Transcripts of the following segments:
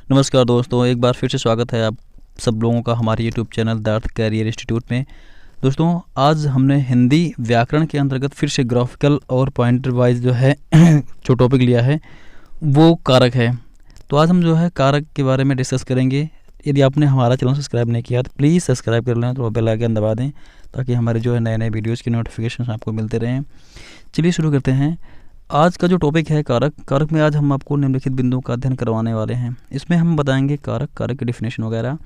नमस्कार दोस्तों, एक बार फिर से स्वागत है आप सब लोगों का हमारे YouTube channel the Earth Career Institute में। दोस्तों, आज हमने हिंदी व्याकरण के अंतर्गत फिर से ग्राफिकल और पॉइंटर वाइज जो है जो टॉपिक लिया है वो कारक है। तो आज हम जो है कारक के बारे में डिस्कस करेंगे। यदि आपने हमारा चैनल सब्सक्राइब नहीं किया तो प्लीज़ सब्सक्राइब कर लें, तो बेल आइकन दबा दें ताकि हमारे जो है नए नए वीडियोज़ की नोटिफिकेशन आपको मिलते रहें। चलिए शुरू करते हैं। आज का जो टॉपिक है कारक में आज हम आपको निम्नलिखित बिंदुओं का अध्ययन करवाने वाले हैं। इसमें हम बताएंगे कारक की डिफिनेशन वगैरह,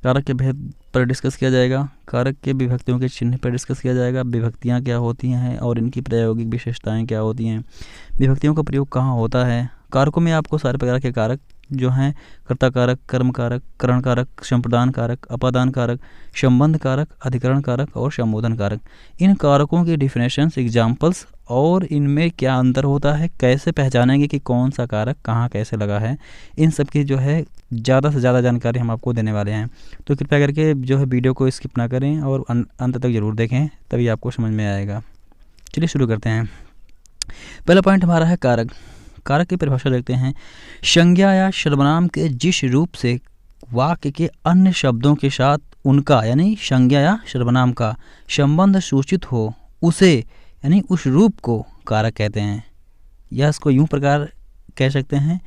कारक के भेद पर डिस्कस किया जाएगा, कारक के विभक्तियों के चिन्ह पर डिस्कस किया जाएगा, विभक्तियाँ क्या होती हैं और इनकी प्रायोगिक विशेषताएं क्या होती हैं, विभक्तियों का प्रयोग कहाँ होता है। कारकों में आपको सारे प्रकार के कारक जो हैं कर्ता कारक, कर्म कारक, करण कारक, संप्रदान कारक, अपादान कारक, संबंध कारक, अधिकरण कारक और संबोधन कारक, इन कारकों की डिफिनेशंस, एग्जाम्पल्स और इनमें क्या अंतर होता है, कैसे पहचानेंगे कि कौन सा कारक कहाँ कैसे लगा है, इन सब की जो है ज़्यादा से ज़्यादा जानकारी हम आपको देने वाले हैं। तो कृपया करके जो है वीडियो को स्किप ना करें और अंत तक ज़रूर देखें, तभी आपको समझ में आएगा। चलिए शुरू करते हैं। पहला पॉइंट हमारा है कारक। कारक की परिभाषा देखते हैं। संज्ञा या सर्वनाम के जिस रूप से वाक्य के अन्य शब्दों के साथ उनका यानी संज्ञा या सर्वनाम का संबंध सूचित हो, उसे यानी उस रूप को कारक कहते हैं। या इसको यूं प्रकार कह सकते हैं,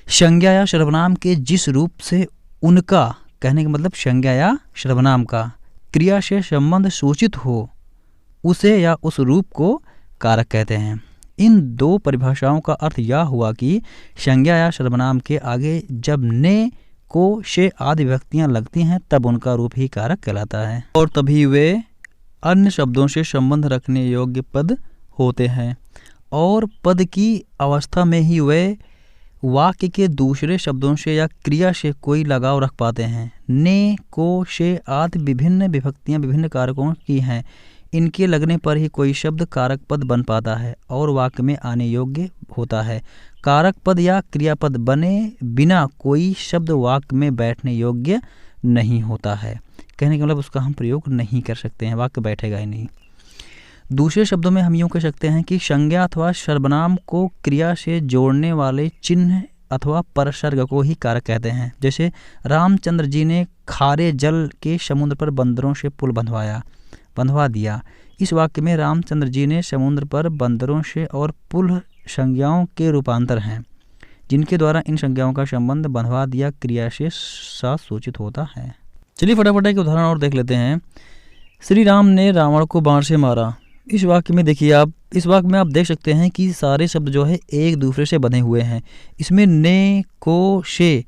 संज्ञा या सर्वनाम के जिस रूप से उनका, कहने का मतलब संज्ञा या सर्वनाम का क्रिया से संबंध सूचित हो, उसे या उस रूप को कारक कहते हैं। इन दो परिभाषाओं का अर्थ यह हुआ कि संज्ञा या सर्वनाम के आगे जब ने, को, से आदि विभक्तियां लगती हैं तब उनका रूप ही कारक कहलाता है और तभी वे अन्य शब्दों से संबंध रखने योग्य पद होते हैं और पद की अवस्था में ही वे वाक्य के दूसरे शब्दों से या क्रिया से कोई लगाव रख पाते हैं। ने, को, से आदि विभिन्न विभक्तियां विभिन्न कारकों की हैं। इनके लगने पर ही कोई शब्द कारक पद बन पाता है और वाक्य में आने योग्य होता है। कारक पद या क्रियापद बने बिना कोई शब्द वाक्य में बैठने योग्य नहीं होता है। कहने का मतलब उसका हम प्रयोग नहीं कर सकते हैं, वाक्य बैठेगा ही नहीं। दूसरे शब्दों में हम यूँ कह सकते हैं कि संज्ञा अथवा सर्वनाम को क्रिया से जोड़ने वाले चिन्ह अथवा परसर्ग को ही कारक कहते हैं। जैसे रामचंद्र जी ने खारे जल के समुद्र पर बंदरों से पुल बंधवा दिया। इस वाक्य में रामचंद्र जी ने समुद्र पर बंदरों से और पुल संज्ञाओं के रूपांतर हैं, जिनके द्वारा इन संज्ञाओं का संबंध बंधवा दिया क्रिया से साथ सूचित होता है। चलिए फटाफट एक उदाहरण और देख लेते हैं। श्री राम ने रावण को बाण से मारा। इस वाक्य में देखिए आप, इस वाक्य में आप देख सकते हैं कि सारे शब्द जो है एक दूसरे से बंधे हुए हैं। इसमें ने, को, से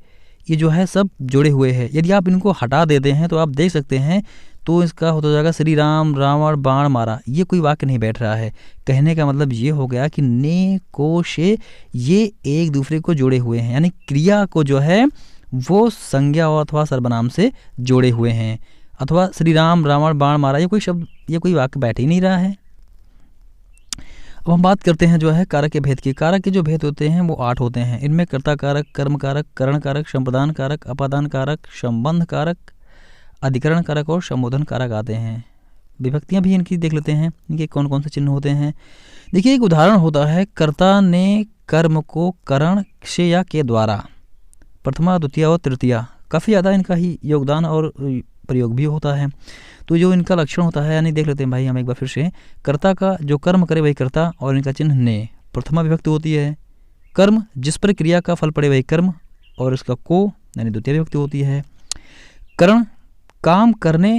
ये जो है सब जुड़े हुए हैं। यदि आप इनको हटा देते हैं तो आप देख सकते हैं तो इसका होता जाएगा श्री राम रावण बाण मारा। ये कोई वाक्य नहीं बैठ रहा है। कहने का मतलब ये हो गया कि ने, को, से ये एक दूसरे को जोड़े हुए हैं, यानी क्रिया को जो है वो संज्ञा अथवा सर्वनाम से जोड़े हुए हैं। अथवा श्री राम रावण बाण मारा, ये कोई शब्द, ये कोई वाक्य बैठ ही नहीं रहा है। अब हम बात करते हैं जो है कारक के भेद की। कारक के जो भेद होते हैं वो 8 होते हैं। इनमें कर्ता कारक, कर्म कारक, करण कारक, संप्रदान कारक, अपादान कारक, संबंध कारक, अधिकरण कारक और संबोधन कारक आते हैं। विभक्तियां भी इनकी देख लेते हैं, इनके कौन कौन से चिन्ह होते हैं। देखिए एक उदाहरण होता है, कर्ता ने कर्म को करण से या के द्वारा, प्रथमा द्वितीय और तृतीया, काफ़ी ज़्यादा इनका ही योगदान और प्रयोग भी होता है। तो जो इनका लक्षण होता है, यानी देख लेते हैं भाई हम एक बार फिर से। कर्ता का जो कर्म करे वही कर्ता और इनका चिन्ह ने, प्रथमा विभक्ति होती है। कर्म जिस पर क्रिया का फल पड़े वही कर्म और इसका को यानी द्वितीय विभक्ति होती है। करण काम करने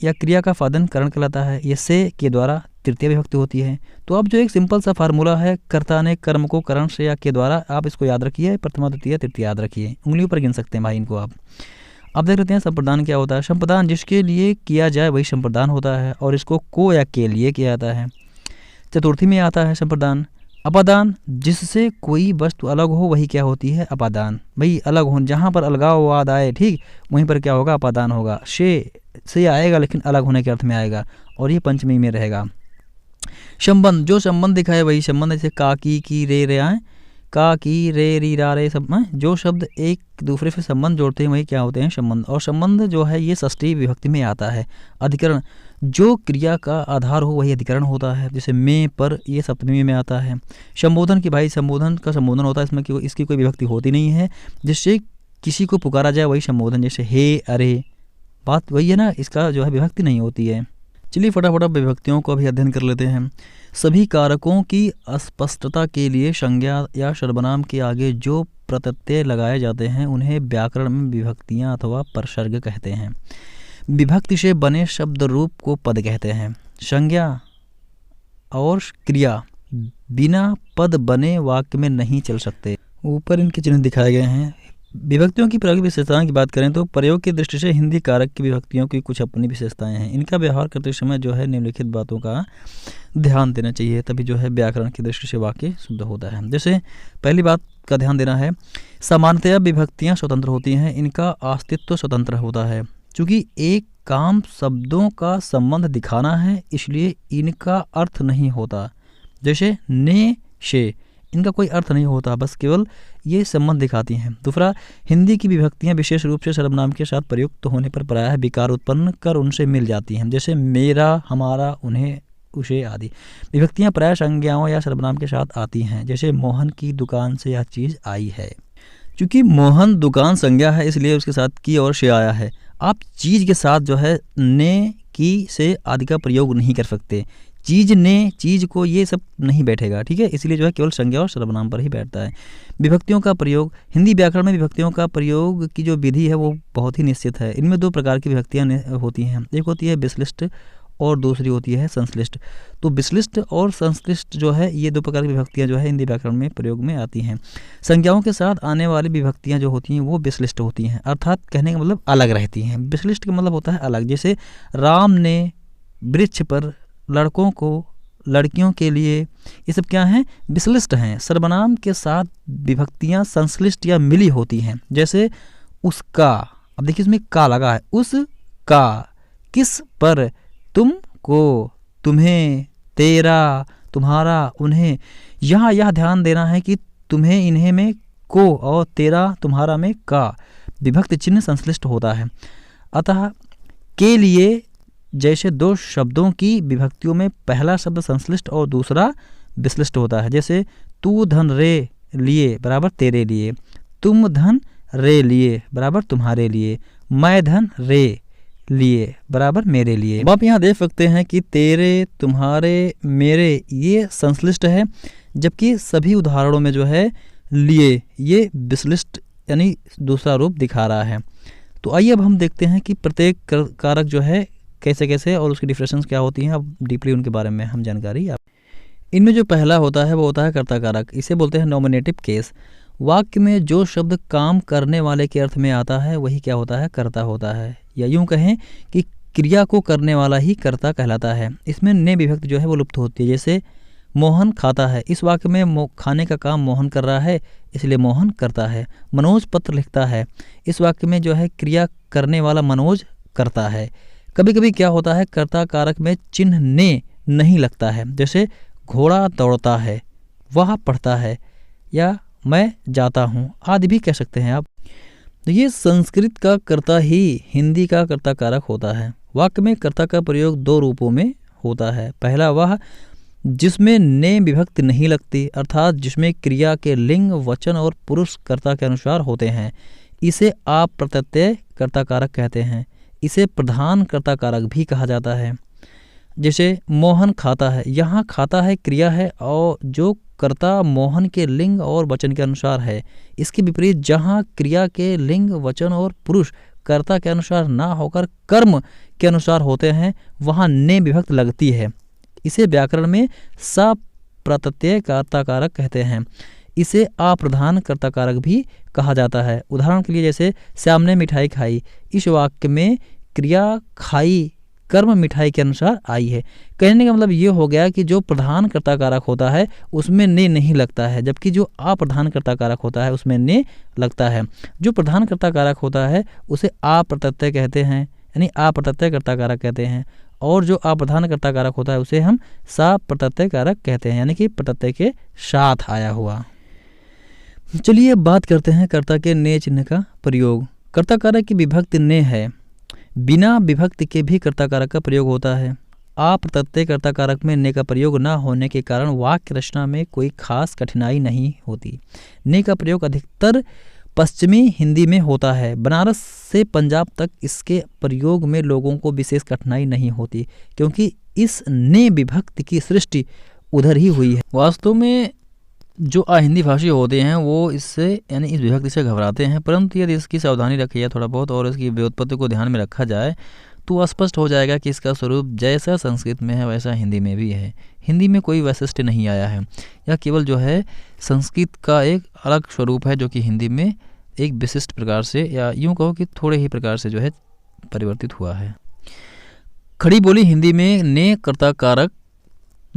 या क्रिया का फादन करण कहलाता है। ये से के द्वारा तृतीय विभक्ति होती है। तो अब जो एक सिंपल सा फार्मूला है, कर्ता ने कर्म को करण से या के द्वारा, आप इसको याद रखिए, प्रथमा द्वितीय तृतीय याद रखिए, उंगलियों पर गिन सकते हैं भाई इनको आप। अब देख लेते हैं संप्रदान क्या होता है। संप्रदान जिसके लिए किया जाए वही संप्रदान होता है और इसको को या के लिए किया जाता है। चतुर्थी में आता है संप्रदान। अपादान जिससे कोई वस्तु अलग हो वही क्या होती है, अपादान। भाई अलग हो, जहाँ पर अलगाववाद आए ठीक वहीं पर क्या होगा, अपादान होगा। से आएगा लेकिन अलग होने के अर्थ में आएगा और ये पंचमी में रहेगा। संबंध जो संबंध दिखाए वही संबंध, जैसे का, की, रे आए, का, की, रे, री, रा, रे, सब जो शब्द एक दूसरे से संबंध जोड़ते हैं वही क्या होते हैं, संबंध। और संबंध जो है ये षष्ठी विभक्ति में आता है। अधिकरण जो क्रिया का आधार हो वही अधिकरण होता है, जैसे में पर ये सप्तमी में आता है। संबोधन की भाई संबोधन का संबोधन होता है, इसमें इसकी कोई विभक्ति होती नहीं है, जिससे किसी को पुकारा जाए वही संबोधन, जैसे हे, अरे, बात वही है ना, इसका जो है विभक्ति नहीं होती है। चलिए फटाफट विभक्तियों को अभी अध्ययन कर लेते हैं। सभी कारकों की अस्पष्टता के लिए संज्ञा या सर्वनाम के आगे जो प्रत्यय लगाए जाते हैं उन्हें व्याकरण में विभक्तियाँ अथवा प्रसर्ग कहते हैं। विभक्ति से बने शब्द रूप को पद कहते हैं। संज्ञा और क्रिया बिना पद बने वाक्य में नहीं चल सकते। ऊपर इनके चिन्ह दिखाए गए हैं। विभक्तियों की प्रयोग विशेषताओं की बात करें तो प्रयोग की दृष्टि से हिंदी कारक की विभक्तियों की कुछ अपनी विशेषताएं हैं। इनका व्यवहार करते समय जो है निम्नलिखित बातों का ध्यान देना चाहिए, तभी जो है व्याकरण की दृष्टि से वाक्य शुद्ध होता है। जैसे पहली बात का ध्यान देना है, सामान्यतया विभक्तियाँ स्वतंत्र होती हैं, इनका अस्तित्व स्वतंत्र होता है। चूँकि एक काम शब्दों का संबंध दिखाना है इसलिए इनका अर्थ नहीं होता। जैसे ने, शे, इनका कोई अर्थ नहीं होता, बस केवल ये संबंध दिखाती हैं। दूसरा, हिंदी की विभक्तियां विशेष रूप से सर्वनाम के साथ प्रयुक्त होने पर प्रायः विकार उत्पन्न कर उनसे मिल जाती हैं। जैसे मेरा, हमारा, उन्हें, उसे आदि। विभक्तियां प्रायः संज्ञाओं या सर्वनाम के साथ आती हैं। जैसे मोहन की दुकान से यह चीज़ आई है। चूँकि मोहन दुकान संज्ञा है इसलिए उसके साथ की और से आया है। आप चीज़ के साथ जो है ने, की, से आदि का प्रयोग नहीं कर सकते। चीज़ ने, चीज़ को, ये सब नहीं बैठेगा, ठीक है। इसलिए जो है केवल संज्ञा और सर्वनाम पर ही बैठता है। विभक्तियों का प्रयोग, हिंदी व्याकरण में विभक्तियों का प्रयोग की जो विधि है वो बहुत ही निश्चित है। इनमें दो प्रकार की विभक्तियाँ होती हैं, एक होती है विश्लिष्ट और दूसरी होती है संश्लिष्ट। तो विश्लिष्ट और संश्लिष्ट जो है ये दो प्रकार की विभक्तियाँ जो है हिंदी व्याकरण में प्रयोग में आती हैं। संज्ञाओं के साथ आने वाली विभक्तियाँ जो होती हैं वो विश्लिष्ट होती हैं, अर्थात कहने का मतलब अलग रहती हैं। विश्लिष्ट का मतलब होता है अलग। जैसे राम ने वृक्ष पर, लड़कों को, लड़कियों के लिए, ये सब क्या हैं, विश्लिष्ट हैं। सर्वनाम के साथ विभक्तियां संश्लिष्ट या मिली होती हैं। जैसे उसका, अब देखिए इसमें का लगा है, उसका, किस पर, तुमको, तुम्हें, तेरा, तुम्हारा, उन्हें। यहाँ यह ध्यान देना है कि तुम्हें, इन्हें में को और तेरा, तुम्हारा में का विभक्ति चिन्ह संश्लिष्ट होता है। अतः के लिए जैसे दो शब्दों की विभक्तियों में पहला शब्द संश्लिष्ट और दूसरा विश्लिष्ट होता है। जैसे तू धन रे लिए बराबर तेरे लिए, तुम धन रे लिए बराबर तुम्हारे लिए, मैं धन रे लिए बराबर मेरे लिए। अब आप यहाँ देख सकते हैं कि तेरे, तुम्हारे, मेरे ये संश्लिष्ट है, जबकि सभी उदाहरणों में जो है लिए ये विश्लिष्ट यानी दूसरा रूप दिखा रहा है। तो आइए अब हम देखते हैं कि प्रत्येक कारक जो है कैसे कैसे और उसकी डिफरेंसेस क्या होती हैं। अब डीपली उनके बारे में हम जानकारी। इनमें जो पहला होता है वो होता है कर्ता कारक, इसे बोलते हैं नॉमिनेटिव केस। वाक्य में जो शब्द काम करने वाले के अर्थ में आता है वही क्या होता है, कर्ता होता है। या यूँ कहें कि क्रिया को करने वाला ही कर्ता कहलाता है। इसमें ने विभक्ति जो है वो लुप्त होती है। जैसे मोहन खाता है, इस वाक्य में खाने का काम मोहन कर रहा है इसलिए मोहन करता है। मनोज पत्र लिखता है, इस वाक्य में जो है क्रिया करने वाला मनोज करता है। कभी कभी क्या होता है, कर्ता कारक में चिन्ह ने नहीं लगता है। जैसे घोड़ा दौड़ता है, वह पढ़ता है, या मैं जाता हूँ आदि भी कह सकते हैं आप। तो ये संस्कृत का कर्ता ही हिंदी का कर्ता कारक होता है। वाक्य में कर्ता का प्रयोग दो रूपों में होता है। पहला वह जिसमें ने विभक्ति नहीं लगती, अर्थात जिसमें क्रिया के लिंग, वचन और पुरुष कर्ता के अनुसार होते हैं, इसे आप प्रत्यय कर्ता कारक कहते हैं। इसे प्रधान कर्ता कारक भी कहा जाता है। जैसे मोहन खाता है, यहाँ खाता है क्रिया है और जो कर्ता मोहन के लिंग और वचन के अनुसार है। इसके विपरीत जहाँ क्रिया के लिंग, वचन और पुरुष कर्ता के अनुसार ना होकर कर्म के अनुसार होते हैं वहाँ ने विभक्ति लगती है। इसे व्याकरण में सप्रत्यय कर्ता कारक कहते हैं। इसे अप्रधान कर्ता कारक भी कहा जाता है। उदाहरण के लिए जैसे श्याम ने मिठाई खाई, इस वाक्य में क्रिया खाई कर्म मिठाई के अनुसार आई है। कहने का मतलब ये हो गया कि जो प्रधान कर्ता कारक होता है उसमें ने नहीं लगता है, जबकि जो अप्रधान कर्ता कारक होता है उसमें ने लगता है। जो प्रधान कर्ता कारक होता है उसे अप्रत्यय कहते हैं, यानी अप्रत्यय कर्ता कारक कहते हैं, और जो अप्रधान कर्ता कारक होता है उसे हम सप्रत्यय कारक कहते हैं, यानी कि प्रत्यय के साथ आया हुआ। चलिए बात करते हैं कर्ता के ने चिन्ह का प्रयोग। कर्ता कारक की विभक्ति ने है, बिना विभक्ति के भी कर्ता कारक का प्रयोग होता है। अप्रत्यय कर्ता कारक में ने का प्रयोग न होने के कारण वाक्य रचना में कोई खास कठिनाई नहीं होती। ने का प्रयोग अधिकतर पश्चिमी हिंदी में होता है। बनारस से पंजाब तक इसके प्रयोग में लोगों को विशेष कठिनाई नहीं होती, क्योंकि इस ने विभक्ति की सृष्टि उधर ही हुई है। वास्तव में जो अहिंदी भाषी होते हैं वो इससे यानी इस विभक्ति से घबराते हैं, परंतु यदि इसकी सावधानी रखी जाए थोड़ा बहुत और इसकी व्युत्पत्ति को ध्यान में रखा जाए तो स्पष्ट हो जाएगा कि इसका स्वरूप जैसा संस्कृत में है वैसा हिंदी में भी है। हिंदी में कोई वैशिष्ट्य नहीं आया है, यह केवल जो है संस्कृत का एक अलग स्वरूप है जो कि हिंदी में एक विशिष्ट प्रकार से या यूँ कहो कि थोड़े ही प्रकार से जो है परिवर्तित हुआ है। खड़ी बोली हिंदी में ने कर्ता कारक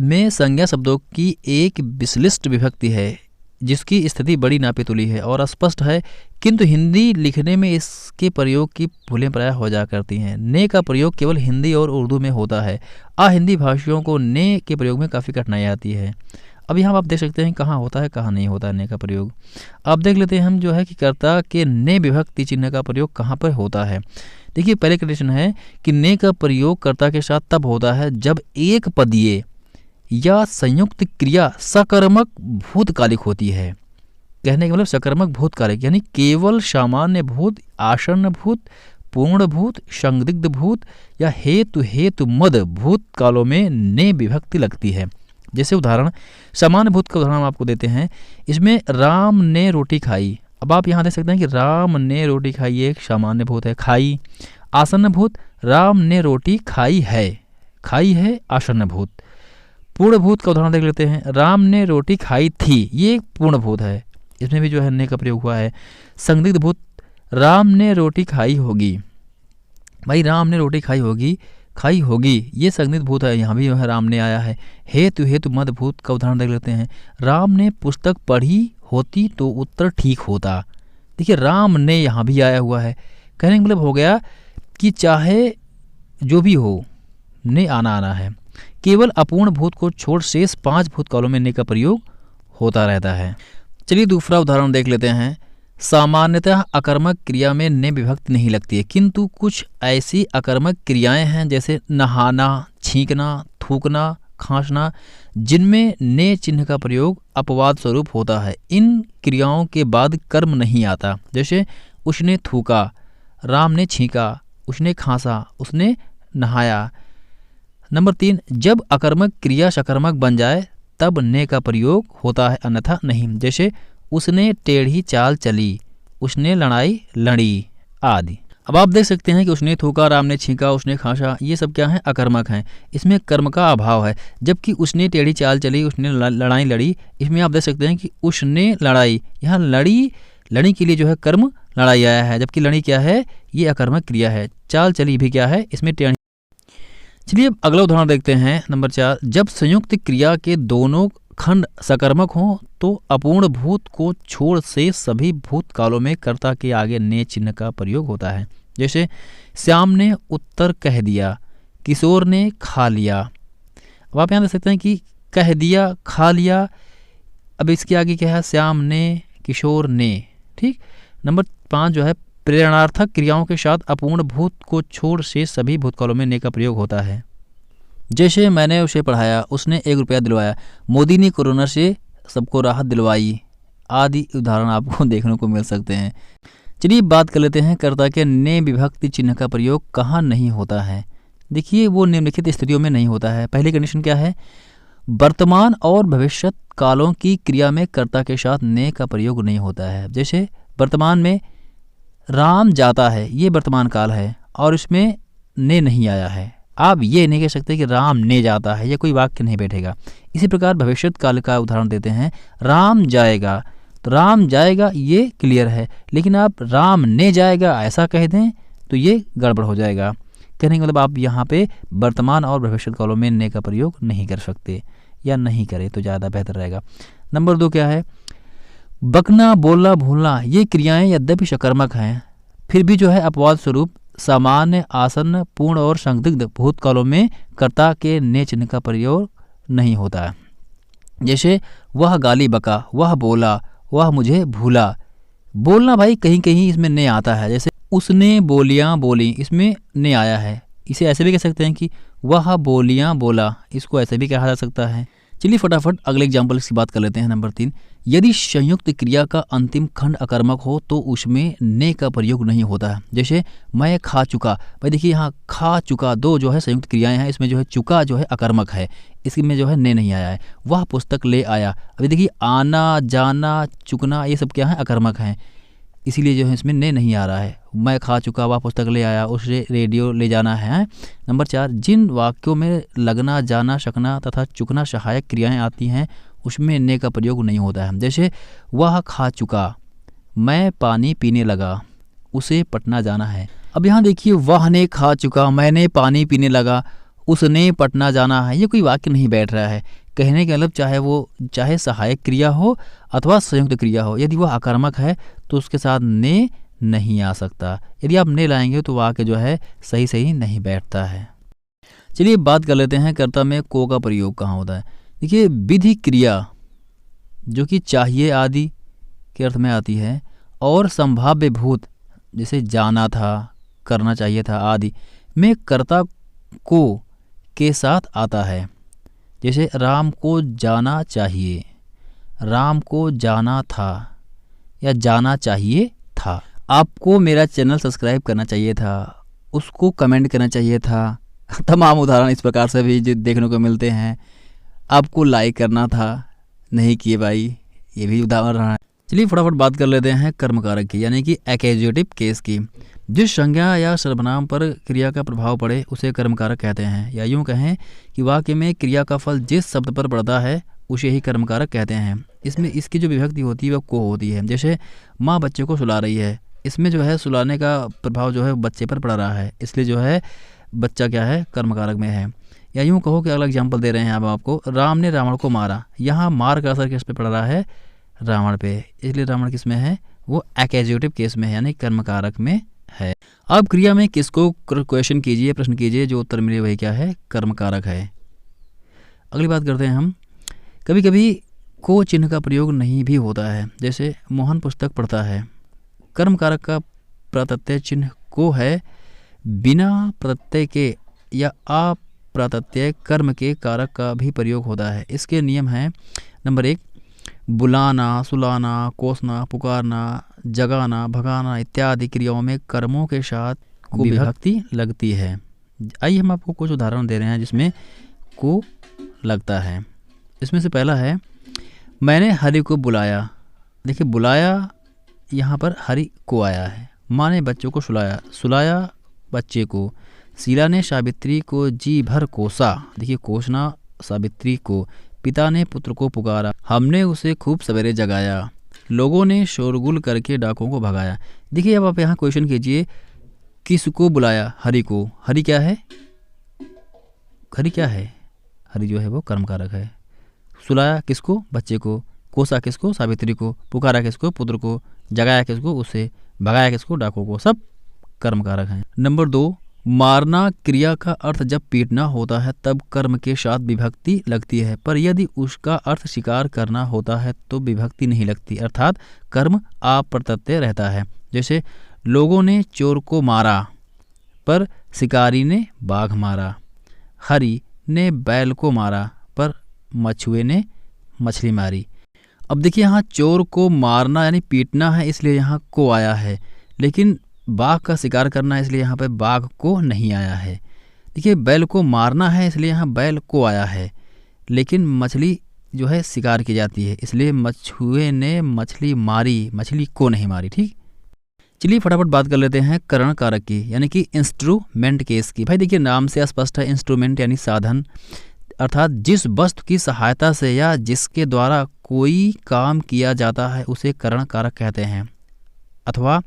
में संज्ञा शब्दों की एक विश्लिष्ट विभक्ति है जिसकी स्थिति बड़ी नापीतुली है और अस्पष्ट है, किंतु हिंदी लिखने में इसके प्रयोग की भूलें प्रायः हो जा करती हैं। ने का प्रयोग केवल हिंदी और उर्दू में होता है। अहिंदी भाषियों को ने के प्रयोग में काफ़ी कठिनाई आती है। अब यहाँ आप देख सकते हैं कहाँ होता है कहाँ नहीं होता ने का प्रयोग। अब देख लेते हैं हम जो है कि कर्ता के ने विभक्ति चिन्ह का प्रयोग कहाँ पर होता है। देखिए पहले कंडीशन है कि ने का प्रयोग कर्ता के साथ तब होता है जब एक पदीय या संयुक्त क्रिया सकर्मक भूतकालिक होती है। कहने का मतलब सकर्मक भूतकालिक यानी केवल सामान्य भूत, आसन्न भूत, पूर्ण भूत, संदिग्ध भूत या हेतु हेतु मद भूत कालों में ने विभक्ति लगती है। जैसे उदाहरण सामान्य भूत का उदाहरण हम आपको देते हैं। इसमें राम ने रोटी खाई। अब आप यहाँ देख सकते हैं कि राम ने रोटी खाई एक सामान्य भूत है, खाई। आसन्न भूत राम ने रोटी खाई है आसन्न भूत। पूर्ण भूत का उदाहरण देख लेते हैं। राम ने रोटी खाई थी, ये एक पूर्ण भूत है, इसमें भी जो है ने का प्रयोग हुआ है। संदिग्ध भूत राम ने रोटी खाई होगी। भाई राम ने रोटी खाई होगी ये संदिग्ध भूत है, यहाँ भी जो है राम ने आया है। हेतु हेतु मद भूत का उदाहरण देख लेते हैं। राम ने पुस्तक पढ़ी होती तो उत्तर ठीक होता। देखिए राम ने यहाँ भी आया हुआ है। कहने का मतलब हो गया कि चाहे जो भी हो ने आना है। केवल अपूर्ण भूत को छोड़ शेष 5 भूत कालों में ने का प्रयोग होता रहता है। चलिए दूसरा उदाहरण देख लेते हैं। सामान्यतः अकर्मक क्रिया में ने विभक्ति नहीं लगती है, किंतु कुछ ऐसी अकर्मक क्रियाएं हैं जैसे नहाना, छींकना, थूकना, खांसना, जिनमें ने चिन्ह का प्रयोग अपवाद स्वरूप होता है। इन क्रियाओं के बाद कर्म नहीं आता। जैसे उसने थूका, राम ने छींका, उसने खांसा, उसने नहाया। नंबर 3, जब अकर्मक क्रिया सकर्मक बन जाए तब ने का प्रयोग होता है, अन्यथा नहीं। जैसे उसने टेढ़ी चाल चली, उसने लड़ाई लड़ी आदि। अब आप देख सकते हैं कि उसने थूका, राम ने छींका, उसने खांसा, ये सब क्या है अकर्मक हैं। इसमें कर्म का अभाव है। जबकि उसने टेढ़ी चाल चली, उसने लड़ाई लड़ी, इसमें आप देख सकते हैं कि उसने लड़ाई, यहाँ लड़ी के लिए जो है कर्म लड़ाई आया है, जबकि लड़ी क्या है ये अकर्मक क्रिया है। चाल चली भी क्या है इसमें टेढ़ी। चलिए अब अगला उदाहरण देखते हैं। नंबर 4, जब संयुक्त क्रिया के दोनों खंड सकर्मक हों तो अपूर्ण भूत को छोड़ से सभी भूत कालों में कर्ता के आगे ने चिन्ह का प्रयोग होता है। जैसे श्याम ने उत्तर कह दिया, किशोर ने खा लिया। अब आप यहाँ देख सकते हैं कि कह दिया, खा लिया, अब इसके आगे क्या है श्याम ने, किशोर ने। ठीक। नंबर 5 जो है प्रेरणार्थक क्रियाओं के साथ अपूर्ण भूत को छोड़ से सभी भूतकालों में ने का प्रयोग होता है। जैसे मैंने उसे पढ़ाया, उसने 1 रुपया दिलवाया, मोदी ने कोरोना से सबको राहत दिलवाई आदि उदाहरण आपको देखने को मिल सकते हैं। चलिए बात कर लेते हैं कर्ता के ने विभक्ति चिन्ह का प्रयोग कहाँ नहीं होता है। देखिए वो निम्नलिखित स्थितियों में नहीं होता है। पहली कंडीशन क्या है, वर्तमान और भविष्य कालों की क्रिया में कर्ता के साथ ने का प्रयोग नहीं होता है। जैसे वर्तमान में राम जाता है, ये वर्तमान काल है और इसमें ने नहीं आया है। आप ये नहीं कह सकते कि राम ने जाता है, ये कोई वाक्य नहीं बैठेगा। इसी प्रकार भविष्य काल का उदाहरण देते हैं, राम जाएगा, तो राम जाएगा ये क्लियर है, लेकिन आप राम ने जाएगा ऐसा कह दें तो ये गड़बड़ हो जाएगा। कहने का मतलब आप यहाँ पे वर्तमान और भविष्य कालों में ने का प्रयोग नहीं कर सकते, या नहीं करें तो ज़्यादा बेहतर रहेगा। नंबर 2 क्या है, बकना, बोलना, भूलना, ये क्रियाएं यद्यपि सकर्मक हैं फिर भी जो है अपवाद स्वरूप सामान्य, आसन्न, पूर्ण और संदिग्ध भूतकालों में कर्ता के ने चिन्ह का प्रयोग नहीं होता है। जैसे वह गाली बका, वह बोला, वह मुझे भूला। बोलना भाई कहीं कहीं इसमें ने आता है, जैसे उसने बोलियाँ बोली, इसमें ने आया है। इसे ऐसे भी कह सकते हैं कि वह बोलियाँ बोला, इसको ऐसे भी कहा जा सकता है। चलिए फटाफट अगले एग्जाम्पल की बात कर लेते हैं। नंबर 3, यदि संयुक्त क्रिया का अंतिम खंड अकर्मक हो तो उसमें ने का प्रयोग नहीं होता है। जैसे मैं खा चुका, भाई देखिए यहाँ खा चुका, दो जो है संयुक्त क्रियाएं हैं, इसमें जो है चुका जो है अकर्मक है, इसमें जो है ने नहीं आया है। वह पुस्तक ले आया, अभी देखिए आना, जाना, चुकना ये सब क्या है, अकर्मक हैं, इसीलिए जो है इसमें ने नहीं आ रहा है। मैं खा चुका, वह पुस्तक ले आया, उसे रेडियो ले जाना है। नंबर 4, जिन वाक्यों में लगना, जाना, शकना तथा चुकना सहायक क्रियाएं आती हैं उसमें ने का प्रयोग नहीं होता है। जैसे वह खा चुका, मैं पानी पीने लगा, उसे पटना जाना है। अब यहाँ देखिए वह ने खा चुका, मैंने पानी पीने लगा, उसने पटना जाना है, ये कोई वाक्य नहीं बैठ रहा है। कहने के मतलब चाहे सहायक क्रिया हो अथवा संयुक्त क्रिया हो, यदि वह आकर्मक है तो उसके साथ ने नहीं आ सकता। यदि आप ने लाएंगे तो वाक्य जो है सही नहीं बैठता है। चलिए बात कर लेते हैं कर्ता में को का प्रयोग कहाँ होता है। देखिए विधि क्रिया जो कि चाहिए आदि के अर्थ में आती है और संभाव्य भूत जैसे जाना था, करना चाहिए था आदि में कर्ता को के साथ आता है। जैसे राम को जाना चाहिए, राम को जाना था या जाना चाहिए था। आपको मेरा चैनल सब्सक्राइब करना चाहिए था, उसको कमेंट करना चाहिए था। तमाम उदाहरण इस प्रकार से भी जो देखने को मिलते हैं। आपको लाइक करना था, नहीं किए भाई, ये भी उदाहरण है। चलिए फटाफट बात कर लेते हैं कर्मकारक की, यानी कि एक्यूजेटिव केस की। जिस संज्ञा या सर्वनाम पर क्रिया का प्रभाव पड़े उसे कर्मकारक कहते हैं, या यूँ कहें कि वाक्य में क्रिया का फल जिस शब्द पर पड़ता है उसे ही कर्मकारक कहते हैं। इसमें इसकी जो विभक्ति होती है वह को होती है। जैसे माँ बच्चे को सुला रही है, इसमें जो है सुलाने का प्रभाव जो है बच्चे पर पड़ रहा है, इसलिए जो है बच्चा क्या है, कर्मकारक में है। या यूँ कहो कि अगला एग्जाम्पल दे रहे हैं अब आपको, राम ने रावण को मारा, यहाँ मार का असर किस पे पड़ रहा है, रावण पे, इसलिए रावण किस में है, वो एक्यूजेटिव केस में है, यानी कर्मकारक में है। अब क्रिया में किसको क्वेश्चन कीजिए, प्रश्न कीजिए, जो उत्तर मिले वही क्या है, कर्मकारक है। अगली बात करते हैं हम, कभी कभी को चिन्ह का प्रयोग नहीं भी होता है। जैसे मोहन पुस्तक पढ़ता है, कर्मकारक का प्रत्यय चिन्ह को है, बिना प्रत्यय के या अप्रत्यय कर्म के कारक का भी प्रयोग होता है। इसके नियम हैं, नंबर 1, बुलाना, सुलाना, कोसना, पुकारना, जगाना, भगाना इत्यादि क्रियाओं में कर्मों के साथ को विभक्ति लगती है। आइए हम आपको कुछ उदाहरण दे रहे हैं जिसमें को लगता है। इसमें से पहला है, मैंने हरि को बुलाया। देखिए बुलाया यहाँ पर हरि को आया है। माँ ने बच्चों को सुलाया, सुलाया बच्चे को। शीला ने सावित्री को जी भर कोसा, देखिए कोसना सावित्री को। पिता ने पुत्र को पुकारा, हमने उसे खूब सवेरे जगाया। लोगों ने शोरगुल करके डाकों को भगाया। देखिए अब आप यहाँ क्वेश्चन कीजिए, किसको बुलाया, हरि को। हरि क्या है, हरि क्या है, हरि जो है वो कर्मकारक है। सुलाया किसको, बच्चे को। कोसा किसको, सावित्री को। पुकारा किसको, पुत्र को। जगाया किसको, उसे। भगाया किसको, डाकों को। सब कर्मकारक हैं। नंबर 2, मारना क्रिया का अर्थ जब पीटना होता है तब कर्म के साथ विभक्ति लगती है, पर यदि उसका अर्थ शिकार करना होता है तो विभक्ति नहीं लगती, अर्थात कर्म अप्रत्यय रहता है। जैसे लोगों ने चोर को मारा पर शिकारी ने बाघ मारा। हरि ने बैल को मारा पर मछुए ने मछली मारी। अब देखिए यहाँ चोर को मारना यानी पीटना है, इसलिए यहाँ को आया है, लेकिन बाघ का शिकार करना है इसलिए यहाँ पे बाघ को नहीं आया है। देखिए बैल को मारना है इसलिए यहाँ बैल को आया है, लेकिन मछली जो है शिकार की जाती है, इसलिए मछुए ने मछली मारी, मछली को नहीं मारी। ठीक, चलिए फटाफट बात कर लेते हैं करण कारक की, यानी कि इंस्ट्रूमेंट केस की। भाई देखिए नाम से स्पष्ट है, इंस्ट्रूमेंट यानी साधन, अर्थात जिस वस्तु की सहायता से या जिसके द्वारा कोई काम किया जाता है उसे करण कारक कहते हैं, अथवा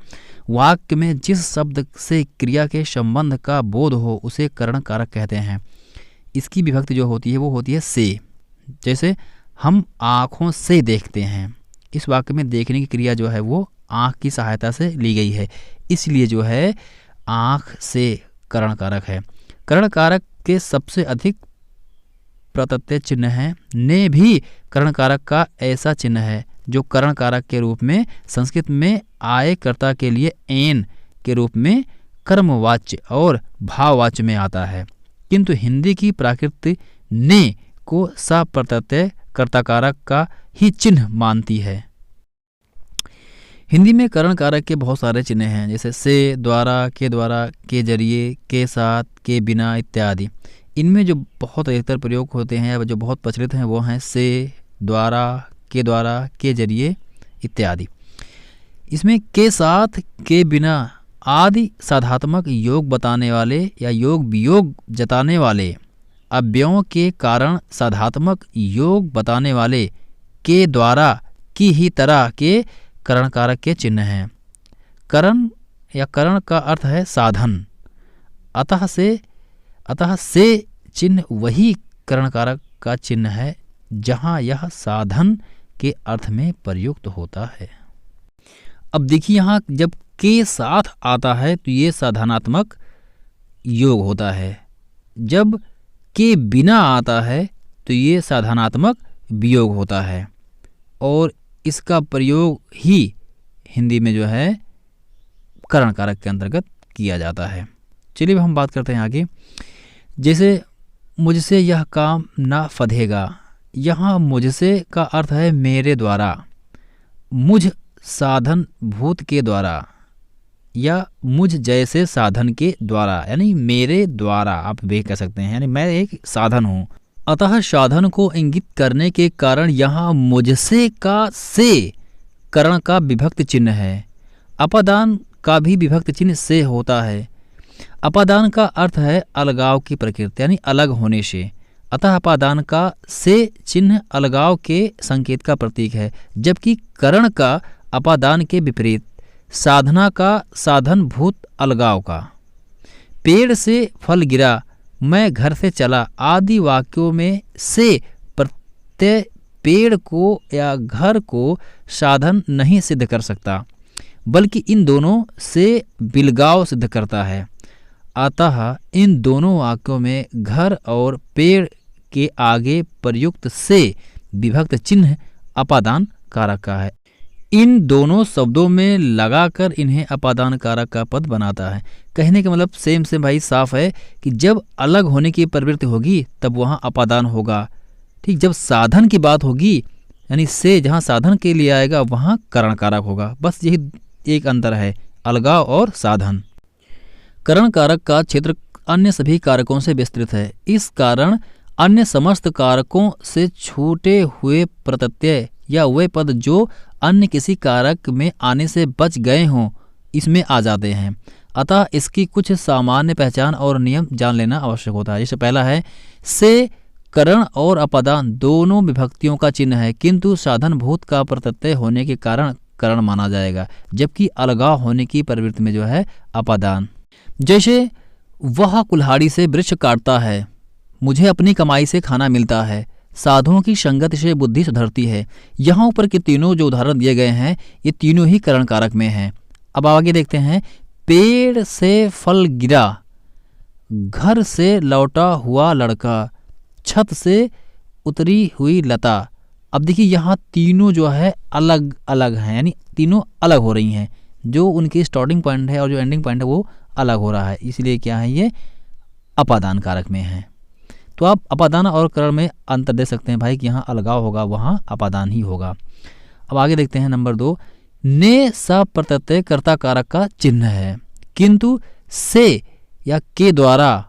वाक्य में जिस शब्द से क्रिया के संबंध का बोध हो उसे करण कारक कहते हैं। इसकी विभक्ति जो होती है वो होती है से। जैसे हम आँखों से देखते हैं, इस वाक्य में देखने की क्रिया जो है वो आँख की सहायता से ली गई है, इसलिए जो है आँख से करण कारक है। करण कारक के सबसे अधिक प्रत्यय चिन्ह है। ने भी करण कारक का ऐसा चिन्ह है जो करण कारक के रूप में संस्कृत में आय कर्ता के लिए एन के रूप में कर्मवाच्य और भाववाच्य में आता है, किंतु हिंदी की प्राकृत ने को सप्रत्यय कर्ता कारक का ही चिन्ह मानती है। हिंदी में करण कारक के बहुत सारे चिन्ह हैं, जैसे से, द्वारा, के जरिए, के साथ, के बिना इत्यादि। इनमें जो बहुत अधिकतर प्रयोग होते हैं या जो बहुत प्रचलित हैं वो हैं से, द्वारा, के जरिए इत्यादि। इसमें के साथ, के बिना आदि साधात्मक योग बताने वाले या योग वियोग जताने वाले अव्ययों के कारण साधात्मक योग बताने वाले के द्वारा की ही तरह के करण कारक के चिन्ह हैं। करण या करण का अर्थ है साधन, अतः से चिन्ह वही करण कारक का चिन्ह है जहाँ यह साधन के अर्थ में प्रयुक्त होता है। अब देखिए यहाँ जब के साथ आता है तो ये साधनात्मक योग होता है, जब के बिना आता है तो ये साधनात्मक वियोग होता है, और इसका प्रयोग ही हिंदी में जो है करण कारक के अंतर्गत किया जाता है। चलिए हम बात करते हैं आगे। जैसे मुझसे यह काम ना फधेगा, यहाँ मुझसे का अर्थ है मेरे द्वारा, मुझ साधन भूत के द्वारा या मुझ जैसे साधन के द्वारा, यानी मेरे द्वारा आप भी कह सकते हैं, यानी मैं एक साधन हूँ। अतः साधन को इंगित करने के कारण यहाँ मुझसे का से करण का विभक्त चिन्ह है। अपादान का भी विभक्त चिन्ह से होता है। अपादान का अर्थ है अलगाव की प्रकृति, यानी अलग होने से, अतः अपादान का से चिन्ह अलगाव के संकेत का प्रतीक है, जबकि करण का अपादान के विपरीत साधना का साधन भूत अलगाव का। पेड़ से फल गिरा, मैं घर से चला आदि वाक्यों में से प्रत्यय पेड़ को या घर को साधन नहीं सिद्ध कर सकता, बल्कि इन दोनों से बिलगाव सिद्ध करता है। अतः इन दोनों वाक्यों में घर और पेड़ के आगे प्रयुक्त से विभक्त चिन्ह अपादान कारक का है। इन दोनों शब्दों में लगाकर इन्हें अपादान कारक का पद बनाता है। कहने का मतलब सेम भाई साफ है कि जब अलग होने की प्रवृत्ति होगी तब वहाँ अपादान होगा, ठीक। जब साधन की बात होगी यानी से जहाँ साधन के लिए आएगा वहाँ करण कारक होगा। बस यही एक अंतर है, अलगाव और साधन। करण कारक का क्षेत्र अन्य सभी कारकों से विस्तृत है। इस कारण अन्य समस्त कारकों से छूटे हुए प्रत्यय या वे पद जो अन्य किसी कारक में आने से बच गए हों इसमें आ जाते हैं। अतः इसकी कुछ सामान्य पहचान और नियम जान लेना आवश्यक होता है। जैसे पहला है, से करण और अपादान दोनों विभक्तियों का चिन्ह है, किंतु साधन भूत का प्रत्यय होने के कारण करण माना जाएगा, जबकि अलगाव होने की प्रवृत्ति में जो है अपादान। जैसे वह कुल्हाड़ी से वृक्ष काटता है, मुझे अपनी कमाई से खाना मिलता है, साधुओं की संगति से बुद्धि सुधरती है। यहाँ ऊपर के तीनों जो उदाहरण दिए गए हैं ये तीनों ही करण कारक में हैं। अब आगे देखते हैं, पेड़ से फल गिरा, घर से लौटा हुआ लड़का, छत से उतरी हुई लता। अब देखिए यहाँ तीनों जो है अलग अलग हैं, यानी तीनों अलग हो रही हैं। जो उनकी स्टार्टिंग पॉइंट है और जो एंडिंग पॉइंट है वो अलग हो रहा है, इसलिए क्या है ये अपादान कारक में है। तो आप अपादान और करण में अंतर दे सकते हैं भाई कि यहाँ अलगाव होगा वहाँ अपादान ही होगा। अब आगे देखते हैं नंबर 2, ने सप्रत्यय कर्ता कारक का चिन्ह है, किंतु से या के द्वारा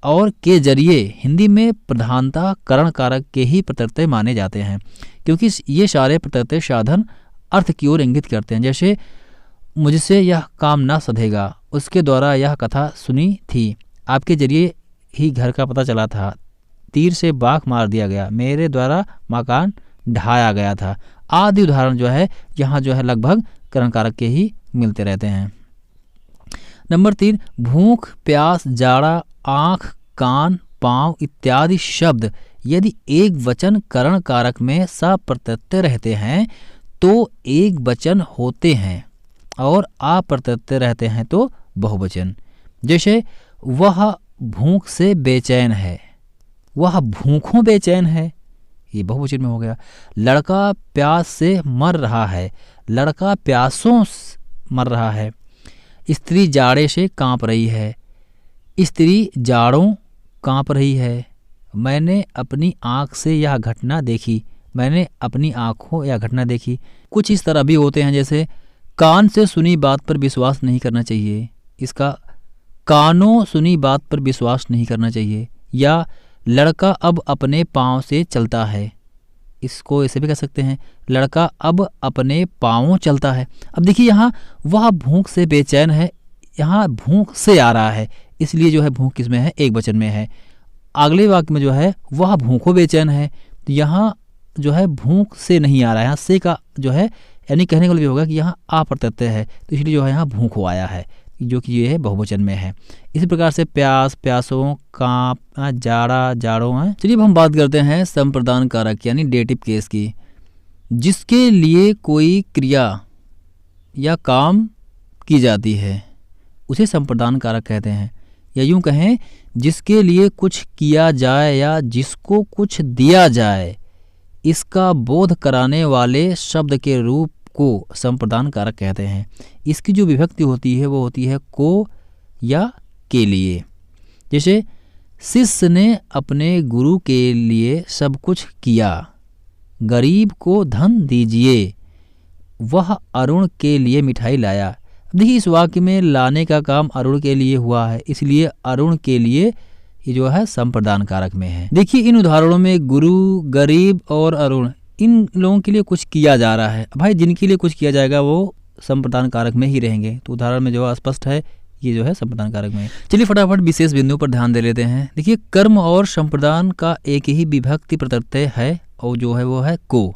और के जरिए हिंदी में प्रधानता करण कारक के ही प्रत्यय माने जाते हैं, क्योंकि ये सारे प्रत्यय साधन अर्थ की ओर इंगित करते हैं। जैसे मुझसे यह काम ना सधेगा, उसके द्वारा यह कथा सुनी थी, आपके जरिए ही घर का पता चला था, तीर से बाघ मार दिया गया, मेरे द्वारा मकान ढाया गया था, आदि उदाहरण जो है यहाँ जो है लगभग करण कारक के ही मिलते रहते हैं। नंबर 3, भूख, प्यास, जाड़ा, आँख, कान, पाँव इत्यादि शब्द यदि एक वचन करण कारक में सप्रत्यय रहते हैं तो एक वचन होते हैं, और अप्रत्यय रहते हैं तो बहुवचन। जैसे वह भूख से बेचैन है, वह भूखों बेचैन है, ये बहुवचन में हो गया। लड़का प्यास से मर रहा है, लड़का प्यासों मर रहा है। स्त्री जाड़े से कांप रही है, स्त्री जाड़ों कांप रही है। मैंने अपनी आँख से यह घटना देखी, मैंने अपनी आँखों यह घटना देखी। कुछ इस तरह भी होते हैं जैसे कान से सुनी बात पर विश्वास नहीं करना चाहिए, इसका कानों सुनी बात पर विश्वास नहीं करना चाहिए। या लड़का अब अपने पाँव से चलता है, इसको ऐसे भी कह सकते हैं, लड़का अब अपने पाँव चलता है। अब देखिए यहाँ वह भूख से बेचैन है, यहाँ भूख से आ रहा है, इसलिए जो है भूख किस में है, एक वचन में है। अगले वाक्य में जो है वह भूखो बेचैन है, तो यहाँ जो है भूख से नहीं आ रहा है, यहाँ से का जो है यानी कहने का मतलब होगा कि यहाँ आ प्रत्यय है, तो इसलिए जो है यहाँ भूखो आया है, जो कि ये है बहुवचन में है। इसी प्रकार से प्यास, प्यासों, कांप, जाड़ा, जाड़ों है। चलिए अब हम बात करते हैं संप्रदान कारक यानी डेटिव केस की। जिसके लिए कोई क्रिया या काम की जाती है उसे संप्रदान कारक कहते हैं। या यूं कहें जिसके लिए कुछ किया जाए या जिसको कुछ दिया जाए, इसका बोध कराने वाले शब्द के रूप को संप्रदान कारक कहते हैं। इसकी जो विभक्ति होती है वो होती है को या के लिए। जैसे शिष्य ने अपने गुरु के लिए सब कुछ किया, गरीब को धन दीजिए, वह अरुण के लिए मिठाई लाया। देखिए इस वाक्य में लाने का काम अरुण के लिए हुआ है, इसलिए अरुण के लिए ये जो है संप्रदान कारक में है। देखिए इन उदाहरणों में गुरु, गरीब और अरुण, इन लोगों के लिए कुछ किया जा रहा है। भाई जिनके लिए कुछ किया जाएगा वो संप्रदान कारक में ही रहेंगे, तो उदाहरण में जो स्पष्ट है ये जो है संप्रदान कारक में है। चलिए फटाफट विशेष बिंदु पर ध्यान दे लेते हैं। देखिए कर्म और संप्रदान का एक ही विभक्ति प्रत्यय है और जो है वो है को,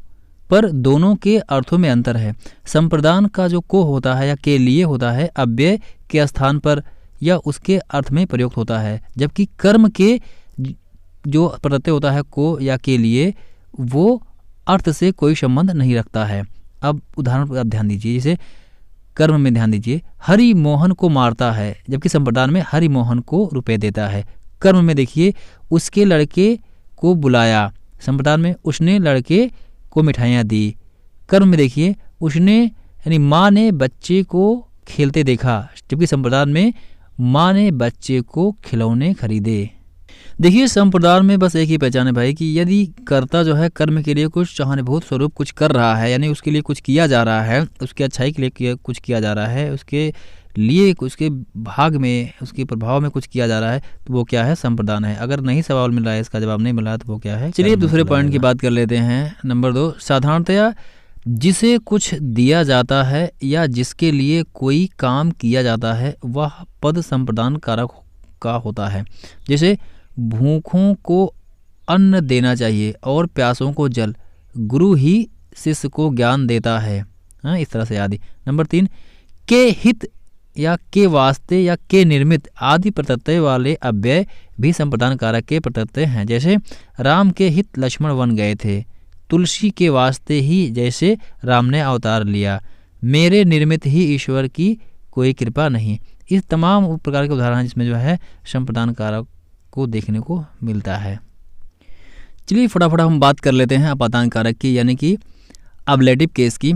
पर दोनों के अर्थों में अंतर है। संप्रदान का जो को होता है या के लिए होता है अव्यय के स्थान पर या उसके अर्थ में प्रयुक्त होता है, जबकि कर्म के जो प्रत्यय होता है को या के लिए वो अर्थ से कोई संबंध नहीं रखता है। अब उदाहरण पर आप ध्यान दीजिए, जैसे कर्म में ध्यान दीजिए, हरि मोहन को मारता है, जबकि संप्रदान में हरि मोहन को रुपए देता है। कर्म में देखिए उसके लड़के को बुलाया, संप्रदान में उसने लड़के को मिठाइयाँ दी। कर्म में देखिए उसने यानी माँ ने बच्चे को खेलते देखा, जबकि संप्रदान में माँ ने बच्चे को खिलौने खरीदे। देखिए संप्रदान में बस एक ही पहचान है भाई कि यदि कर्ता जो है कर्म के लिए कुछ सहानुभूत स्वरूप कुछ कर रहा है, यानी उसके लिए कुछ किया जा रहा है, उसके अच्छाई के लिए कुछ किया जा रहा है, उसके लिए उसके भाग में उसके प्रभाव में कुछ किया जा रहा है, तो वो क्या है, संप्रदान है। अगर नहीं सवाल मिल रहा है, इसका जवाब नहीं मिल रहा है, तो वो क्या है। चलिए दूसरे पॉइंट की बात कर लेते हैं। नंबर 2, साधारणतया जिसे कुछ दिया जाता है या जिसके लिए कोई काम किया जाता है वह पद संप्रदान कारक का होता है। जैसे भूखों को अन्न देना चाहिए और प्यासों को जल, गुरु ही शिष्य को ज्ञान देता है। इस तरह से आदि। नंबर 3, के हित या के वास्ते या के निर्मित आदि प्रत्यय वाले अव्यय भी संप्रदान कारक के प्रत्यय हैं। जैसे राम के हित लक्ष्मण वन गए थे, तुलसी के वास्ते ही जैसे राम ने अवतार लिया, मेरे निर्मित ही ईश्वर की कोई कृपा नहीं। इस तमाम प्रकार के उदाहरण जिसमें जो है संप्रदान कारक को देखने को मिलता है। चलिए फटाफट हम बात कर लेते हैं अपादान कारक की, यानी कि अबलेटिव केस की।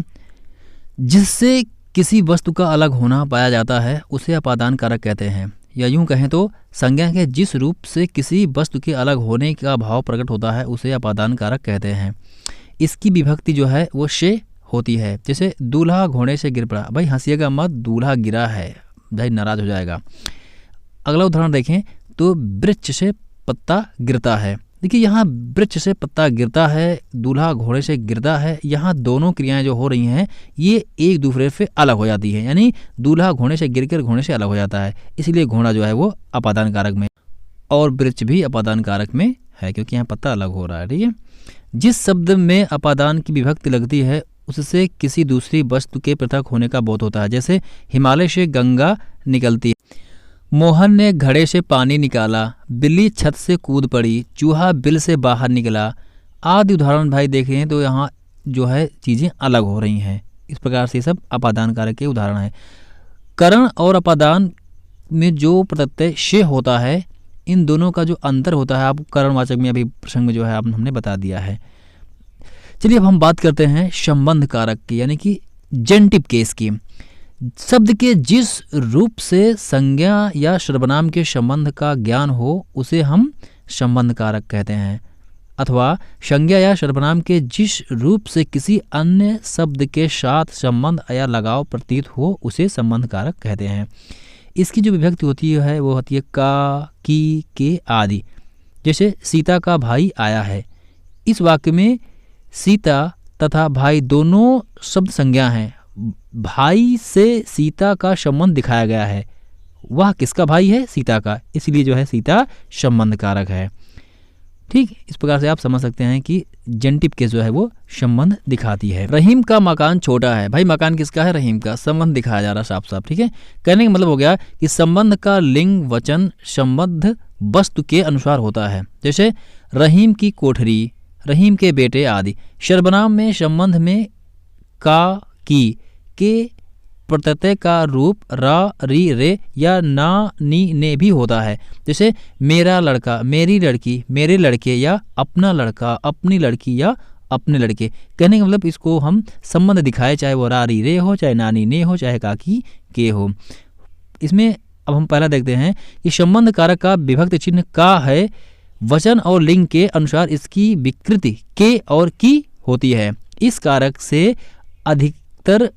जिससे किसी वस्तु का अलग होना पाया जाता है उसे अपादान कारक कहते हैं। या यूं कहें तो संज्ञा के जिस रूप से किसी वस्तु के अलग होने का भाव प्रकट होता है उसे अपादान कारक कहते हैं। इसकी विभक्ति जो है वो से होती है। जैसे दूल्हा घोड़े से गिर पड़ा, भाई हंसिएगा मत, दूल्हा गिरा है, भाई नाराज हो जाएगा। अगला उदाहरण देखें तो वृक्ष से पत्ता गिरता है। देखिए यहाँ वृक्ष से पत्ता गिरता है, दूल्हा घोड़े से गिरता है, यहाँ दोनों क्रियाएं जो हो रही हैं ये एक दूसरे से अलग हो जाती है, यानी दूल्हा घोड़े से गिरकर घोड़े से अलग हो जाता है, इसलिए घोड़ा जो है वो अपादान कारक में और वृक्ष भी अपादान कारक में है, क्योंकि यहाँ पत्ता अलग हो रहा है। ठीक है, जिस शब्द में अपादान की विभक्ति लगती है उससे किसी दूसरी वस्तु के पृथक होने का बोध होता है। जैसे हिमालय से गंगा निकलती है, मोहन ने घड़े से पानी निकाला, बिल्ली छत से कूद पड़ी, चूहा बिल से बाहर निकला आदि उदाहरण भाई देखें तो यहाँ जो है चीज़ें अलग हो रही हैं। इस प्रकार से सब अपादान कारक के उदाहरण हैं। करण और अपादान में जो प्रत्यय से होता है, इन दोनों का जो अंतर होता है आप करणवाचक में अभी प्रसंग में जो है हमने बता दिया है। चलिए अब हम बात करते हैं संबंध कारक की, यानी कि जेंटिव केस की। शब्द के जिस रूप से संज्ञा या सर्वनाम के संबंध का ज्ञान हो उसे हम संबंध कारक कहते हैं। अथवा संज्ञा या सर्वनाम के जिस रूप से किसी अन्य शब्द के साथ संबंध या लगाव प्रतीत हो उसे संबंध कारक कहते हैं। इसकी जो विभक्ति होती है वो होती है का, की, के आदि। जैसे सीता का भाई आया है, इस वाक्य में सीता तथा भाई दोनों शब्द संज्ञा हैं। भाई से सीता का संबंध दिखाया गया है। वह किसका भाई है? सीता का, इसलिए जो है सीता संबंध कारक है। ठीक, इस प्रकार से आप समझ सकते हैं कि जेंटिव केस जो है वो संबंध दिखाती है। रहीम का मकान छोटा है, भाई मकान किसका है? रहीम का, संबंध दिखाया जा रहा साफ साफ। ठीक है, कहने का मतलब हो गया कि संबंध का लिंग वचन संबद्ध वस्तु के अनुसार होता है। जैसे रहीम की कोठरी, रहीम के बेटे आदि। सर्वनाम में संबंध में का, की, के प्रत्यय का रूप रा, री, रे या ना, नी, ने भी होता है। जैसे मेरा लड़का, मेरी लड़की, मेरे लड़के या अपना लड़का, अपनी लड़की या अपने लड़के। कहने का मतलब इसको हम संबंध दिखाए, चाहे वो रा, री, रे हो, चाहे नानी, ने हो, चाहे काकी, के हो। इसमें अब हम पहला देखते हैं कि संबंध कारक का विभक्ति चिन्ह का है। वचन और लिंग के अनुसार इसकी विकृति के और की होती है। इस कारक से अधिकतर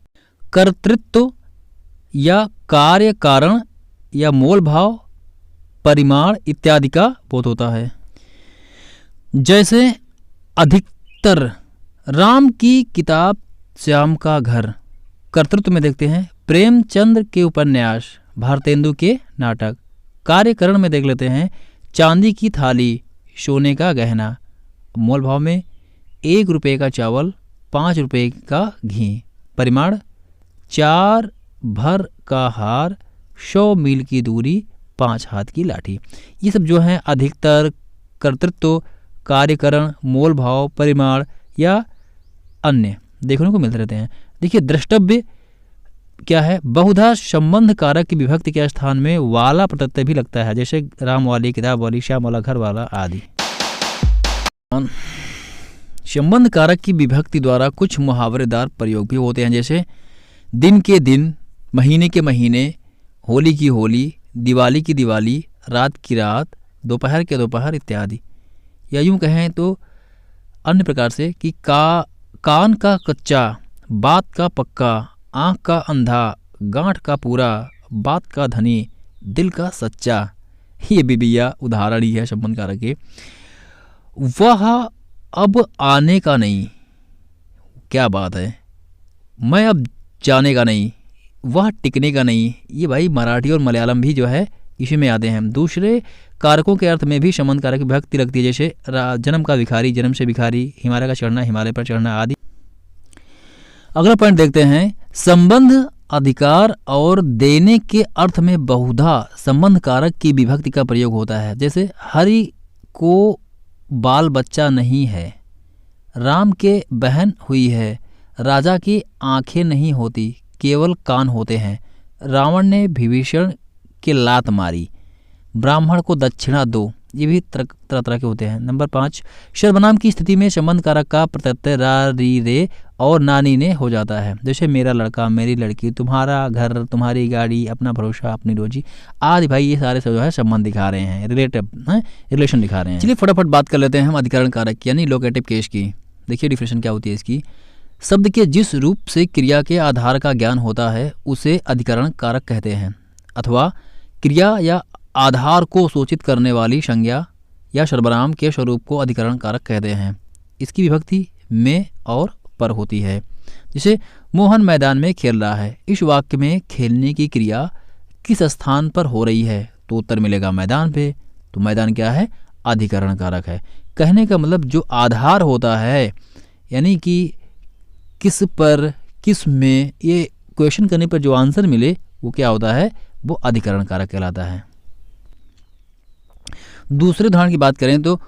कर्तृत्व या कार्य कारण या मोल भाव, परिमाण इत्यादि का बोध होता है। जैसे अधिकतर, राम की किताब, श्याम का घर। कर्तृत्व में देखते हैं प्रेमचंद्र के उपन्यास, भारतेंदु के नाटक। कार्यकरण में देख लेते हैं चांदी की थाली, सोने का गहना। मोल भाव में 1 रुपये का चावल, 5 रुपये का घी। परिमाण 4 भर का हार, 100 मील की दूरी, 5 हाथ की लाठी। ये सब जो है अधिकतर, कर्तृत्व, कार्यकरण, मोल भाव, परिमाण या अन्य देखने को मिलते रहते हैं। देखिए द्रष्टव्य क्या है? बहुधा संबंध कारक की विभक्ति के स्थान में वाला प्रत्यय भी लगता है। जैसे राम वाली, किताब वाली, श्याम वाला, घर वाला आदि। संबंध कारक की विभक्ति द्वारा कुछ मुहावरेदार प्रयोग भी होते हैं। जैसे दिन के दिन, महीने के महीने, होली की होली, दिवाली की दिवाली, रात की रात, दोपहर के दोपहर इत्यादि। या यूं कहें तो अन्य प्रकार से कि कान का कच्चा, बात का पक्का, आँख का अंधा, गांठ का पूरा, बात का धनी, दिल का सच्चा। ये बिबिया उदाहरण ही है संबंध कारक के। वह अब आने का नहीं, क्या बात है। मैं अब जाने का नहीं, वह टिकने का नहीं। ये भाई मराठी और मलयालम भी जो है इसी में आते हैं। दूसरे कारकों के अर्थ में भी संबंध कारक की विभक्ति लगती है। जैसे जन्म का भिखारी, जन्म से भिखारी, हिमालय का चढ़ना, हिमालय पर चढ़ना आदि। अगला पॉइंट देखते हैं, संबंध अधिकार और देने के अर्थ में बहुधा संबंध कारक की विभक्ति का प्रयोग होता है। जैसे हरि को बाल बच्चा नहीं है, राम के बहन हुई है, राजा की आंखें नहीं होती, केवल कान होते हैं, रावण ने विभीषण के लात मारी, ब्राह्मण को दक्षिणा दो। ये भी तरह तरह के होते हैं। नंबर 5, सर्वनाम की स्थिति में संबंध कारक का प्रत्यय रा, री, रे और नानी ने हो जाता है। जैसे मेरा लड़का, मेरी लड़की, तुम्हारा घर, तुम्हारी गाड़ी, अपना भरोसा, अपनी रोजी आदि। भाई ये सारे जो है संबंध दिखा रहे हैं, रिलेशन दिखा रहे हैं। चलिए फटाफट बात कर लेते हैं हम अधिकरण कारक की यानी लोकेटिव केस की। देखिए डिफिनेशन क्या होती है इसकी। शब्द के जिस रूप से क्रिया के आधार का ज्ञान होता है उसे अधिकरण कारक कहते हैं। अथवा क्रिया या आधार को सूचित करने वाली संज्ञा या सर्वनाम के स्वरूप को अधिकरण कारक कहते हैं। इसकी विभक्ति में और पर होती है। जैसे मोहन मैदान में खेल रहा है, इस वाक्य में खेलने की क्रिया किस स्थान पर हो रही है? तो उत्तर मिलेगा मैदान पे। तो मैदान क्या है? अधिकरण कारक है। कहने का मतलब जो आधार होता है यानी कि किस पर, किस में, ये क्वेश्चन करने पर जो आंसर मिले वो क्या होता है? वो अधिकरण कारक कहलाता है। दूसरे उदाहरण की बात करें तो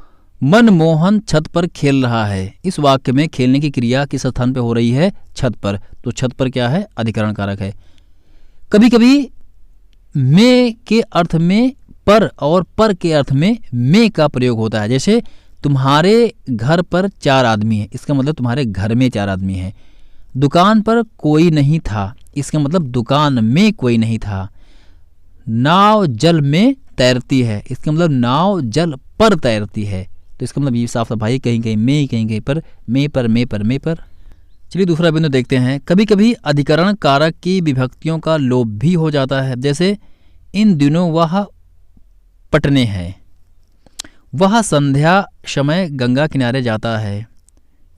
मनमोहन छत पर खेल रहा है, इस वाक्य में खेलने की क्रिया किस स्थान पर हो रही है? छत पर। तो छत पर क्या है? अधिकरण कारक है। कभी कभी में के अर्थ में पर और पर के अर्थ में का प्रयोग होता है। जैसे तुम्हारे घर पर 4 आदमी हैं, इसका मतलब तुम्हारे घर में 4 आदमी हैं। दुकान पर कोई नहीं था, इसका मतलब दुकान में कोई नहीं था। नाव जल में तैरती है, इसका मतलब नाव जल पर तैरती है। तो इसका मतलब ये साफ साफ भाई कहीं कहीं में, कहीं कहीं पर, में पर। चलिए दूसरा बिंदु देखते हैं। कभी कभी अधिकरण कारक की विभक्तियों का लोप भी हो जाता है। जैसे इन दिनों वह पटने हैं, वह संध्या समय गंगा किनारे जाता है,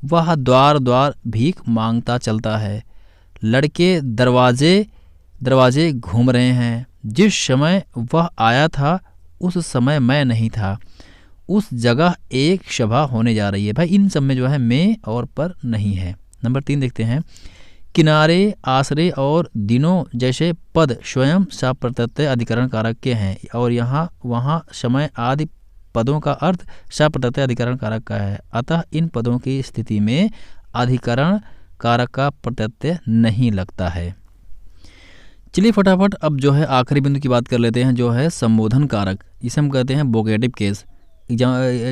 वह द्वार द्वार भीख मांगता चलता है, लड़के दरवाजे दरवाजे घूम रहे हैं, जिस समय वह आया था उस समय मैं नहीं था, उस जगह एक सभा होने जा रही है। भाई इन सब में जो है में और पर नहीं है। नंबर 3 देखते हैं। किनारे, आश्रय और दिनों जैसे पद स्वयं सप्रत्यय अधिकरण कारक के हैं और यहाँ वहाँ समय आदि पदों का अर्थ सप्रत्यय अधिकरण कारक का है। अतः इन पदों की स्थिति में अधिकरण कारक का प्रत्यय नहीं लगता है। चलिए फटाफट अब जो है आखिरी बिंदु की बात कर लेते हैं, जो है संबोधन कारक। इसे हम कहते हैं वोकेटिव केस।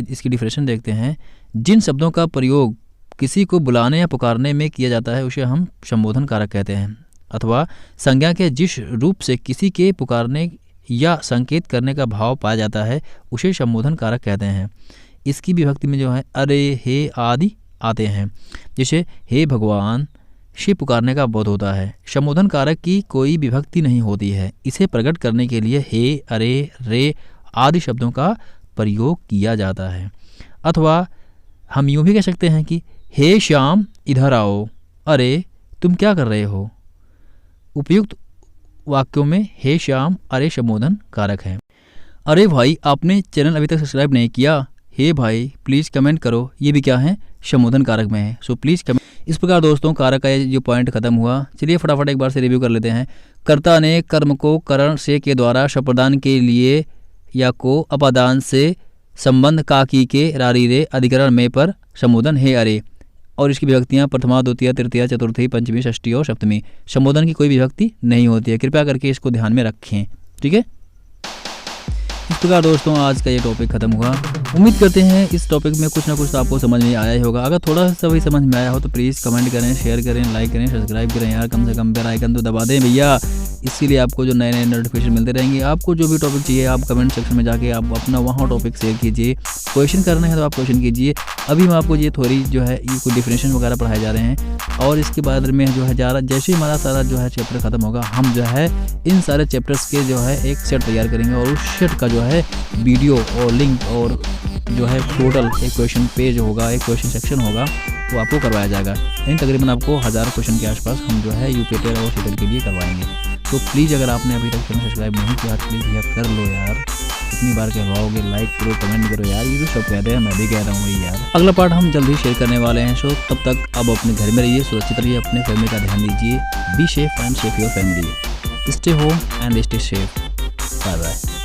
इसकी डिफिनेशन देखते हैं। जिन शब्दों का प्रयोग किसी को बुलाने या पुकारने में किया जाता है उसे हम संबोधन कारक कहते हैं। अथवा संज्ञा के जिस रूप से किसी के पुकारने या संकेत करने का भाव पाया जाता है उसे संबोधन कारक कहते हैं। इसकी विभक्ति में जो है अरे, हे आदि आते हैं। जैसे हे भगवान से पुकारने का बोध होता है। संबोधन कारक की कोई विभक्ति नहीं होती है। इसे प्रकट करने के लिए हे, अरे, रे आदि शब्दों का प्रयोग किया जाता है। अथवा हम यूँ भी कह सकते हैं कि हे श्याम इधर आओ, अरे तुम क्या कर रहे हो। उपयुक्त वाक्यों में हे श्याम, अरे संबोधन कारक है। अरे भाई आपने चैनल अभी तक सब्सक्राइब नहीं किया, हे भाई प्लीज़ कमेंट करो, ये भी क्या है संबोधन कारक में है। So please comment. इस प्रकार दोस्तों कारक का जो पॉइंट खत्म हुआ। चलिए फटाफट एक बार से रिव्यू कर लेते हैं। कर्ता ने कर्म को करण से के द्वारा शप्रदान के लिए या को अपादान से संबंध का की के रारी रे अधिकरण में पर संबोधन हे अरे। और इसकी विभक्तियाँ प्रथमा, द्वितीय, तृतीय, चतुर्थी, पंचमी, षष्ठी और सप्तमी। संबोधन की कोई विभक्ति नहीं होती है। कृपया करके इसको ध्यान में रखें, ठीक है। इस प्रकार दोस्तों आज का ये टॉपिक खत्म हुआ। उम्मीद करते हैं इस टॉपिक में कुछ ना कुछ तो आपको समझ में आया ही होगा। अगर थोड़ा सा भी समझ में आया हो तो प्लीज़ कमेंट करें, शेयर करें, लाइक करें, सब्सक्राइब करें यार। कम से कम बेल आइकन तो दबा दें भैया। इसके लिए आपको जो नए नए नोटिफिकेशन मिलते रहेंगे। आपको जो भी टॉपिक चाहिए आप कमेंट सेक्शन में जाके आप अपना वहाँ टॉपिक शेयर कीजिए। क्वेश्चन करना है तो आप क्वेश्चन कीजिए। अभी मैं आपको ये थोड़ी जो है ये कुछ डिफिनेशन वगैरह पढ़ाए जा रहे हैं और इसके बाद में जो है जैसे ही हमारा सारा जो है चैप्टर खत्म होगा हम जो है इन सारे चैप्टर्स के जो है एक सेट तैयार करेंगे और उस सेट का जो है वीडियो और लिंक और जो है टोटल एक क्वेश्चन पेज होगा, एक क्वेश्चन सेक्शन होगा, वो आपको करवाया जाएगा। यानी तकरीबन आपको 1000 क्वेश्चन के आसपास हम जो है यूपीटेल और सीटेल के लिए करवाएंगे। तो प्लीज़ अगर आपने अभी तक चैनल सब्सक्राइब नहीं किया प्लीज़ भैया कर लो यार। कितनी बार कहवाओगे, लाइक करो, कमेंट करो यार। ये तो सब कहते हैं, मैं भी कह रहा हूँ यार। अगला पार्ट हम जल्दी शेयर करने वाले हैं। सो तब तक अब अपने घर में रहिए, सुरक्षित रहिए, अपने फैमिली का ध्यान दीजिए। Be safe and safe your family. Stay home and stay safe. Bye bye.